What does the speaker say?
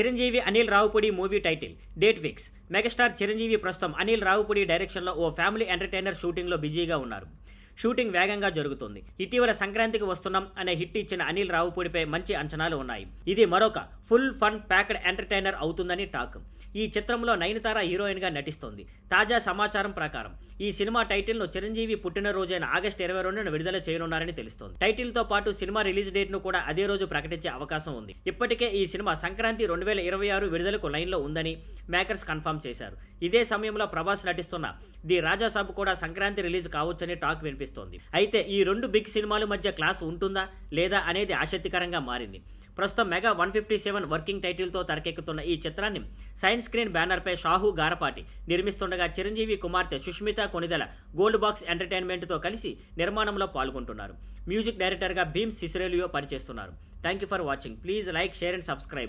Chiranjeevi Anil Ravipudi movie title date fix. Megastar Chiranjeevi ప్రస్తుతం అనిల్ రావుపూడి డైరెక్షన్లో ఓ family entertainer షూటింగ్లో బిజీగా ఉన్నారు. షూటింగ్ వేగంగా జరుగుతుంది. ఇటీవల సంక్రాంతికి వస్తున్నాం అనే హిట్ ఇచ్చిన అనిల్ రావుపూడిపై మంచి అంచనాలు ఉన్నాయి. ఇది మరొక ఫుల్ ఫన్ ప్యాక్డ్ ఎంటర్టైనర్ అవుతుందని టాక్. ఈ చిత్రంలో నయనతార హీరోయిన్గా నటిస్తోంది. తాజా సమాచారం ప్రకారం ఈ సినిమా టైటిల్ను చిరంజీవి పుట్టినరోజైన ఆగస్టు 22న విడుదల చేయనున్నారని తెలుస్తోంది. టైటిల్తో పాటు సినిమా రిలీజ్ డేట్ను కూడా అదే రోజు ప్రకటించే అవకాశం ఉంది. ఇప్పటికే ఈ సినిమా సంక్రాంతి 2026 విడుదలకు లైన్లో ఉందని మేకర్స్ కన్ఫర్మ్ చేశారు. ఇదే సమయంలో ప్రభాస్ నటిస్తున్న ది రాజాసాబ్ కూడా సంక్రాంతి రిలీజ్ కావచ్చని టాక్ వినిపిస్తోంది. అయితే ఈ రెండు బిగ్ సినిమాల మధ్య క్లాస్ ఉంటుందా లేదా అనేది ఆసక్తికరంగా మారింది. ప్రస్తుతం మెగా 157 వర్కింగ్ టైటిల్తో తెరకెక్కుతున్న ఈ చిత్రాన్ని సైన్స్ స్క్రీన్ బ్యానర్పై షాహు గారపాటి నిర్మిస్తుండగా చిరంజీవి కుమార్తె సుష్మిత కొనిదెల గోల్డ్ బాక్స్ ఎంటర్టైన్మెంట్తో కలిసి నిర్మాణంలో పాల్గొంటున్నారు. మ్యూజిక్ డైరెక్టర్గా భీమ్ సిసిరేలియో పనిచేస్తున్నారు. Thank you for watching. Please like, share and subscribe.